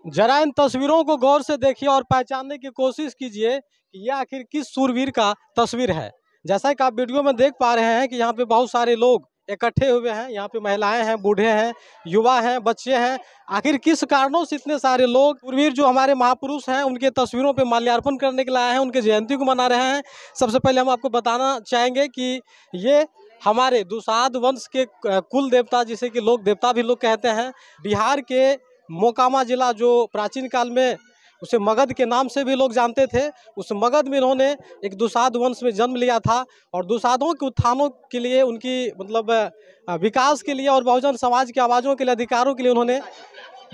जरा इन तस्वीरों को गौर से देखिए और पहचानने की कोशिश कीजिए कि यह आखिर किस सूरवीर का तस्वीर है। जैसा कि आप वीडियो में देख पा रहे हैं कि यहाँ पे बहुत सारे लोग इकट्ठे हुए हैं। यहाँ पे महिलाएं हैं, बूढ़े हैं, युवा हैं, बच्चे हैं। आखिर किस कारणों से इतने सारे लोग सूरवीर जो हमारे महापुरुष हैं उनके तस्वीरों पे माल्यार्पण करने के लिए आए हैं, उनके जयंती को मना रहे हैं। सबसे पहले हम आपको बताना चाहेंगे कि ये हमारे दुसाध वंश के कुल देवता, जिसे कि लोक देवता भी लोग कहते हैं, बिहार के मोकामा जिला जो प्राचीन काल में उसे मगध के नाम से भी लोग जानते थे, उस मगध में इन्होंने एक दुसाध वंश में जन्म लिया था और दुसाधों के उत्थानों के लिए, उनकी मतलब विकास के लिए और बहुजन समाज की आवाज़ों के लिए, अधिकारों के लिए उन्होंने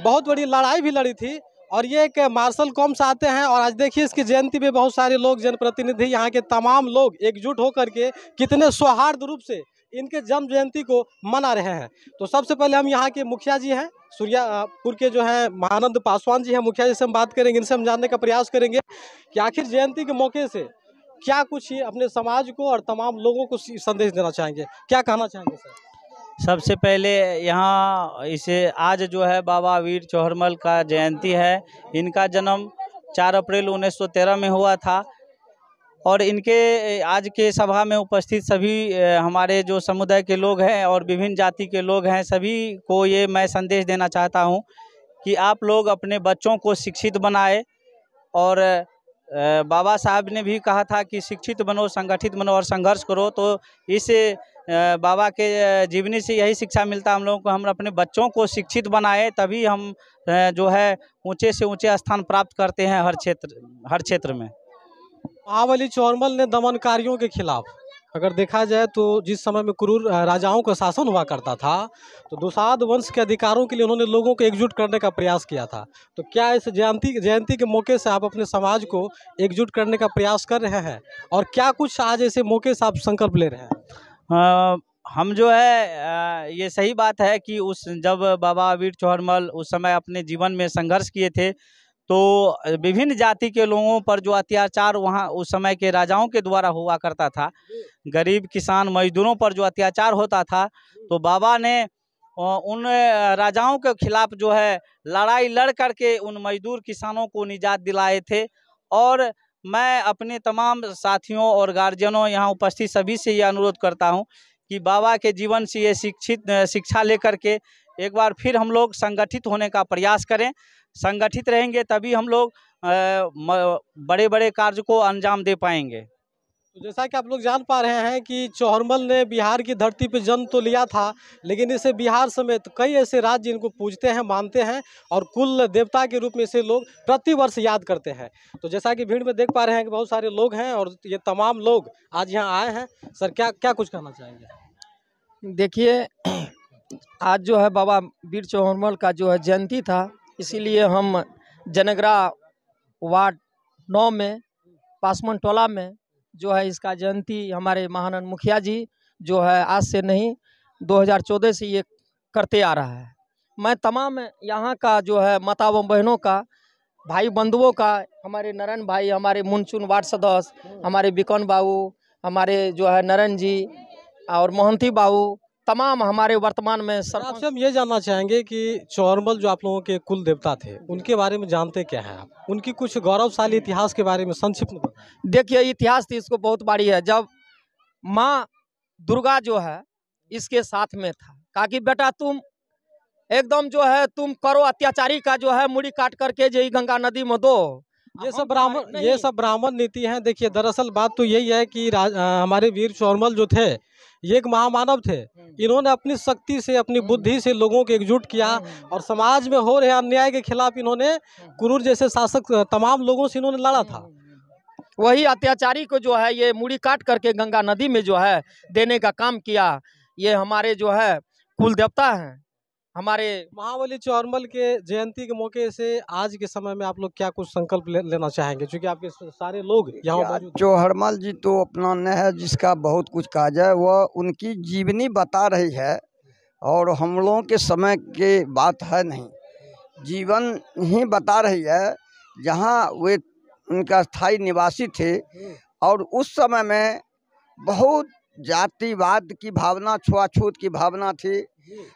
बहुत बड़ी लड़ाई भी लड़ी थी। और ये एक मार्शल कॉम से आते हैं और आज देखिए इसकी जयंती पे बहुत सारे लोग, जनप्रतिनिधि, यहाँ के तमाम लोग एकजुट होकर के कितने सौहार्द रूप से इनके जन्म जयंती को मना रहे हैं। तो सबसे पहले हम यहाँ के मुखिया जी हैं, सूर्यापुर के जो हैं महानंद पासवान जी हैं, मुखिया जी से हम बात करेंगे, इनसे हम जानने का प्रयास करेंगे कि आखिर जयंती के मौके से क्या कुछ ये अपने समाज को और तमाम लोगों को संदेश देना चाहेंगे, क्या कहना चाहेंगे सर? सबसे पहले यहाँ इसे आज जो है बाबा वीर चौहरमल का जयंती है। इनका जन्म 4 अप्रैल 1913 में हुआ था और इनके आज के सभा में उपस्थित सभी हमारे जो समुदाय के लोग हैं और विभिन्न जाति के लोग हैं, सभी को ये मैं संदेश देना चाहता हूँ कि आप लोग अपने बच्चों को शिक्षित बनाए। और बाबा साहब ने भी कहा था कि शिक्षित बनो, संगठित बनो और संघर्ष करो। तो इस बाबा के जीवनी से यही शिक्षा मिलता है हम लोगों को, हम अपने बच्चों को शिक्षित बनाए, तभी हम जो है ऊंचे से ऊंचे स्थान प्राप्त करते हैं हर क्षेत्र में। महाबली चौहरमल ने दमनकारियों के खिलाफ, अगर देखा जाए तो जिस समय में क्रूर राजाओं का शासन हुआ करता था, तो दुसाध वंश के अधिकारों के लिए उन्होंने लोगों को एकजुट करने का प्रयास किया था। तो क्या इस जयंती के मौके से आप अपने समाज को एकजुट करने का प्रयास कर रहे हैं और क्या कुछ आज ऐसे मौके से आप संकल्प ले रहे हैं? हम जो है ये सही बात है कि जब बाबा वीर चौहरमल उस समय अपने जीवन में संघर्ष किए थे, तो विभिन्न जाति के लोगों पर जो अत्याचार वहाँ उस समय के राजाओं के द्वारा हुआ करता था, गरीब किसान मजदूरों पर जो अत्याचार होता था, तो बाबा ने उन राजाओं के खिलाफ जो है लड़ाई लड़ करके उन मजदूर किसानों को निजात दिलाए थे। और मैं अपने तमाम साथियों और गार्जियनों यहाँ उपस्थित सभी से ये अनुरोध करता हूँ कि बाबा के जीवन से ये शिक्षा लेकर के एक बार फिर हम लोग संगठित होने का प्रयास करें। संगठित रहेंगे तभी हम लोग बड़े बड़े कार्य को अंजाम दे पाएंगे। तो जैसा कि आप लोग जान पा रहे हैं कि चौहरमल ने बिहार की धरती पर जन्म तो लिया था, लेकिन इसे बिहार समेत कई ऐसे राज्य इनको पूजते हैं, मानते हैं और कुल देवता के रूप में इसे लोग प्रतिवर्ष याद करते हैं। तो जैसा कि भीड़ में देख पा रहे हैं कि बहुत सारे लोग हैं और ये तमाम लोग आज यहाँ आए हैं। सर क्या क्या कुछ कहना चाहेंगे? देखिए, आज जो है बाबा वीर चौहरमल का जो है जयंती था, इसीलिए हम जनगरा वार्ड 9 में पासमन टोला में जो है इसका जयंती हमारे महानंद मुखिया जी जो है आज से नहीं 2014 से ये करते आ रहा है। मैं तमाम यहाँ का जो है माता व बहनों का, भाई बंधुओं का, हमारे नारायण भाई, हमारे मुनचुन वार्ड सदस्य, हमारे बिकन बाबू, हमारे जो है नारायण जी और मोहंती बाबू, तमाम हमारे वर्तमान में सर। आपसे हम ये जानना चाहेंगे कि चौहरमल जो आप लोगों के कुल देवता थे, उनके बारे में जानते क्या हैं आप? उनकी कुछ गौरवशाली इतिहास के बारे में संक्षिप्त में बताएं। देखिए, इतिहास तो इसको बहुत बड़ी है। जब माँ दुर्गा जो है इसके साथ में था, कहा कि बेटा तुम एकदम जो है तुम करो अत्याचारी का जो है मुड़ी काट करके जो गंगा नदी में दो। ये सब ब्राह्मण नीति है। देखिए, दरअसल बात तो यही है कि हमारे वीर चौहरमल जो थे ये एक महामानव थे। इन्होंने अपनी शक्ति से, अपनी बुद्धि से लोगों को एकजुट किया और समाज में हो रहे अन्याय के खिलाफ इन्होंने क्रूर जैसे शासक तमाम लोगों से इन्होंने लड़ा था। वही अत्याचारी को जो है ये मुड़ी काट करके गंगा नदी में जो है देने का काम किया। ये हमारे जो है कुल देवता हैं। हमारे महाबली चौहरमल के जयंती के मौके से आज के समय में आप लोग क्या कुछ संकल्प लेना चाहेंगे, क्योंकि आपके सारे लोग यहाँ मौजूद हैं? चौहरमल जी तो अपना न है जिसका बहुत कुछ कहा जाए, वह उनकी जीवनी बता रही है और हम लोगों के समय के बात है नहीं, जीवन ही बता रही है जहाँ वे उनका स्थायी निवासी थे। और उस समय में बहुत जातिवाद की भावना, छुआछूत की भावना थी,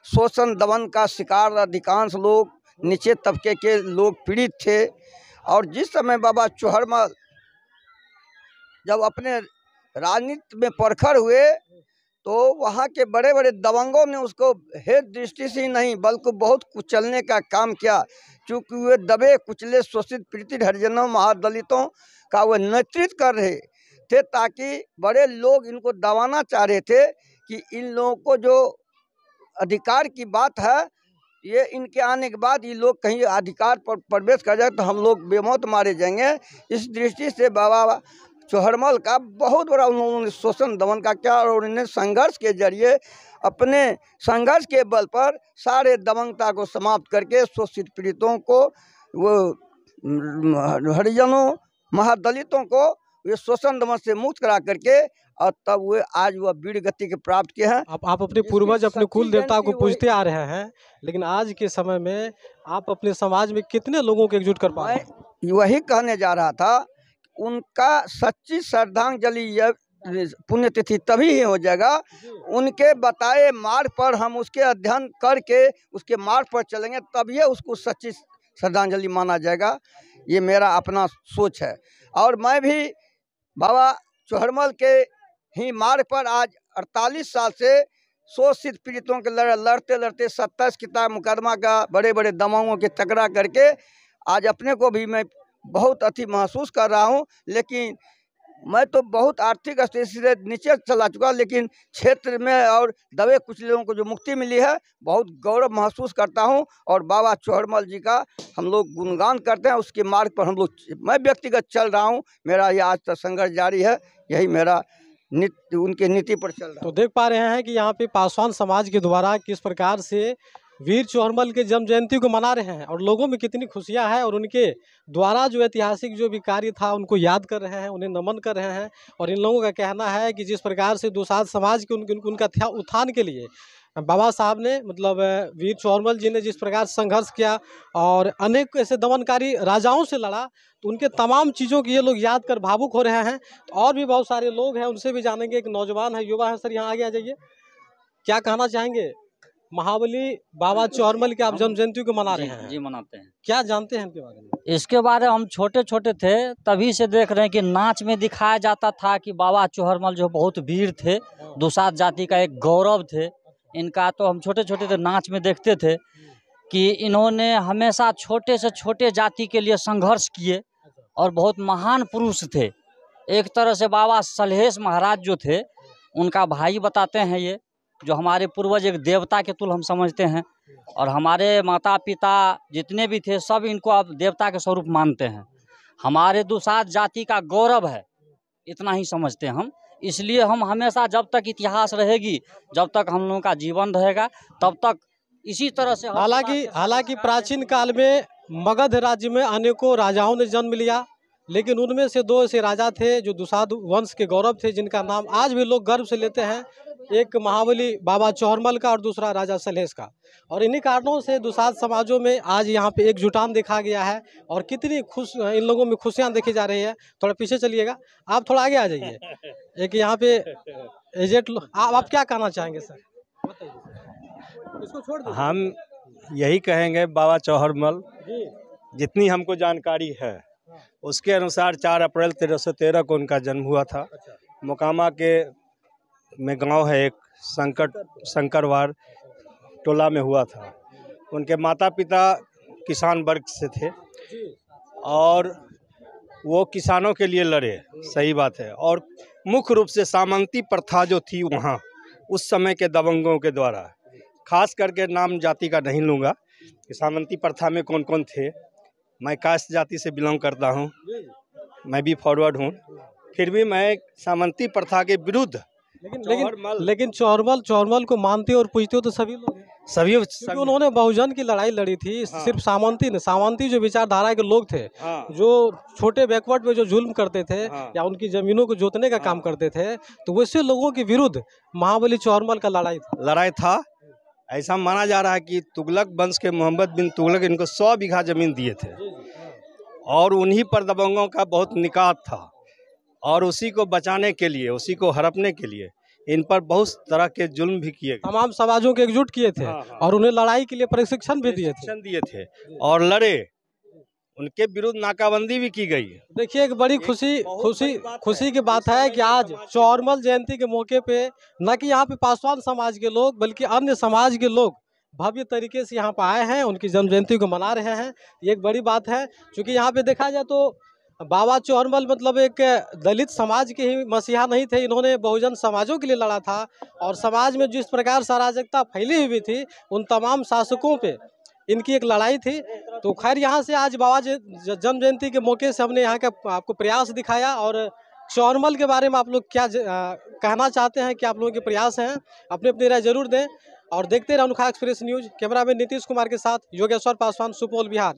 शोषण दमन का शिकार अधिकांश लोग नीचे तबके के लोग पीड़ित थे। और जिस समय बाबा चौहरमल जब अपने राजनीति में प्रखर हुए तो वहाँ के बड़े बड़े दबंगों ने उसको हेत दृष्टि से ही नहीं बल्कि बहुत कुचलने का काम किया, क्योंकि वे दबे कुचले शोषित पीड़ित हरिजनों महादलितों का वह नेतृत्व कर रहे थे, ताकि बड़े लोग इनको दबाना चाह रहे थे कि इन लोगों को जो अधिकार की बात है, ये इनके आने के बाद ये लोग कहीं अधिकार पर प्रवेश कर जाए तो हम लोग बेमौत मारे जाएंगे। इस दृष्टि से बाबा चौहरमल का बहुत बड़ा उन्होंने शोषण दमन का किया और उन्होंने संघर्ष के जरिए अपने संघर्ष के बल पर सारे दबंगता को समाप्त करके शोषित पीड़ितों को, वो हरिजनों महादलितों को ये शोषण दमन से मुक्त करा करके और तब वे आज वह वीर गति के प्राप्त किए हैं। आप अपने पूर्वज अपने कुल देवता को पूजते आ रहे हैं, लेकिन आज के समय में आप अपने समाज में कितने लोगों को एकजुट कर पाए? मैं वही कहने जा रहा था, उनका सच्ची श्रद्धांजलि पुण्यतिथि तभी ही हो जाएगा, उनके बताए मार्ग पर हम उसके अध्ययन करके उसके मार्ग पर चलेंगे, तभी उसको सच्ची श्रद्धांजलि माना जाएगा। ये मेरा अपना सोच है। और मैं भी बाबा चौहरमल के ही मार्ग पर आज 48 साल से शोषित पीड़ितों के लड़ते लड़ते 27 किताब मुकदमा का बड़े बड़े दबावों के टकरा करके आज अपने को भी मैं बहुत अच्छी महसूस कर रहा हूँ। लेकिन मैं तो बहुत आर्थिक स्थिति से नीचे चला चुका, लेकिन क्षेत्र में और दबे कुछ लोगों को जो मुक्ति मिली है बहुत गौरव महसूस करता हूँ। और बाबा चौहरमल जी का हम लोग गुणगान करते हैं, उसके मार्ग पर हम लोग, मैं व्यक्तिगत चल रहा हूँ। मेरा ये आज तक संघर्ष जारी है, यही मेरा उनके नीति पर चल रहा है। तो देख पा रहे हैं कि यहाँ पे पासवान समाज के द्वारा किस प्रकार से वीर चौहरमल के जन्म जयंती को मना रहे हैं और लोगों में कितनी खुशियां हैं, और उनके द्वारा जो ऐतिहासिक जो भी कार्य था उनको याद कर रहे हैं, उन्हें नमन कर रहे हैं। और इन लोगों का कहना है कि जिस प्रकार से दुसाध समाज के उनका उत्थान के लिए बाबा साहब ने, मतलब वीर चौहरमल जी ने जिस प्रकार संघर्ष किया और अनेक ऐसे दमनकारी राजाओं से लड़ा, तो उनके तमाम चीज़ों की ये लोग याद कर भावुक हो रहे हैं। तो और भी बहुत सारे लोग हैं, उनसे भी जानेंगे। एक नौजवान है, युवा है। सर यहाँ आगे आ जाइए, क्या कहना चाहेंगे? महाबली बाबा चौहरमल के आप जन्म जयंती को मना रहे हैं? जी मनाते हैं। क्या जानते हैं इनके बारे में? इसके बारे में हम छोटे छोटे थे तभी से देख रहे हैं कि नाच में दिखाया जाता था कि बाबा चौहरमल जो बहुत वीर थे, दुसाध जाति का एक गौरव थे इनका। तो हम छोटे छोटे थे, नाच में देखते थे कि इन्होंने हमेशा छोटे से छोटे जाति के लिए संघर्ष किए और बहुत महान पुरुष थे। एक तरह से बाबा सलहेश महाराज जो थे उनका भाई बताते हैं, ये जो हमारे पूर्वज एक देवता के तुल्य हम समझते हैं। और हमारे माता पिता जितने भी थे सब इनको अब देवता के स्वरूप मानते हैं। हमारे दुसाध जाति का गौरव है, इतना ही समझते हैं हम। इसलिए हम हमेशा, जब तक इतिहास रहेगी, जब तक हम लोगों का जीवन रहेगा, तब तक इसी तरह से। हालांकि प्राचीन काल में मगध राज्य में अनेकों राजाओं ने जन्म लिया, लेकिन उनमें से दो ऐसे राजा थे जो दुसाध वंश के गौरव थे, जिनका नाम आज भी लोग गर्व से लेते हैं। एक महाबली बाबा चौहरमल का और दूसरा राजा सलहेश का। और इन्हीं कारणों से दुसाध समाजों में आज यहाँ पे एक जुटान देखा गया है और कितनी खुश इन लोगों में खुशियाँ देखी जा रही है। थोड़ा पीछे चलिएगा, आप थोड़ा आगे आ जाइए। एक यहाँ पे एजेंट, आप क्या कहना चाहेंगे सर? इसको छोड़ दीजिए। हम यही कहेंगे, बाबा चौहरमल जितनी हमको जानकारी है उसके अनुसार 4 अप्रैल 1313 को उनका जन्म हुआ था। मोकामा के में गांव है एक, शंकरवार टोला में हुआ था। उनके माता पिता किसान वर्ग से थे और वो किसानों के लिए लड़े, सही बात है। और मुख्य रूप से सामंती प्रथा जो थी वहाँ उस समय के दबंगों के द्वारा, खास करके नाम जाति का नहीं लूँगा कि सामंती प्रथा में कौन कौन थे। मैं कास्ट जाति से बिलोंग करता हूँ, मैं भी फॉरवर्ड हूँ, फिर भी मैं सामंती प्रथा के विरुद्ध। लेकिन चौहरमल को मानते और पूजते हो तो सभी लोग हैं। सभी उन्होंने बहुजन की लड़ाई लड़ी थी। हाँ। सिर्फ सामंती जो विचारधारा के लोग थे। हाँ। जो छोटे बैकवर्ड में जो जुल्म करते थे। हाँ। या उनकी जमीनों को जोतने का काम करते थे, तो वैसे लोगों के विरुद्ध महाबली चौहरमल का लड़ाई था। ऐसा माना जा रहा है कि तुगलक वंश के मोहम्मद बिन तुगलक इनको 100 बीघा जमीन दिए थे और उन्हीं पर दबंगों का बहुत निकात था। और उसी को बचाने के लिए, उसी को हड़पने के लिए इन पर बहुत तरह के जुल्म भी किए गए, तमाम समाजों को एकजुट किए थे हाँ, हाँ। और उन्हें लड़ाई के लिए प्रशिक्षण भी दिए थे। प्रशिक्षण दिए थे और लड़े, उनके विरुद्ध नाकाबंदी भी की गई। देखिए, एक बड़ी खुशी की बात है कि आज चौहरमल जयंती के मौके पे न कि यहाँ पे पासवान समाज के लोग बल्कि अन्य समाज के लोग भव्य तरीके से यहाँ पर आए हैं, उनकी जन्म जयंती को मना रहे हैं। ये एक बड़ी बात है, क्योंकि यहाँ पे देखा जाए तो बाबा चौहरमल मतलब एक दलित समाज के ही मसीहा नहीं थे, इन्होंने बहुजन समाजों के लिए लड़ा था और समाज में जिस प्रकार से अराजकता फैली हुई थी उन तमाम शासकों पे इनकी एक लड़ाई थी। तो खैर यहाँ से आज बाबा जन्म जयंती के मौके से हमने यहाँ का आपको प्रयास दिखाया। और चौहरमल के बारे में आप लोग क्या कहना चाहते हैं, क्या आप लोगों के प्रयास हैं, अपने अपनी राय जरूर दें और देखते रहे Anukha express news. Cameraman Nitish Kumar के साथ योगेश्वर पासवान, सुपौल, बिहार।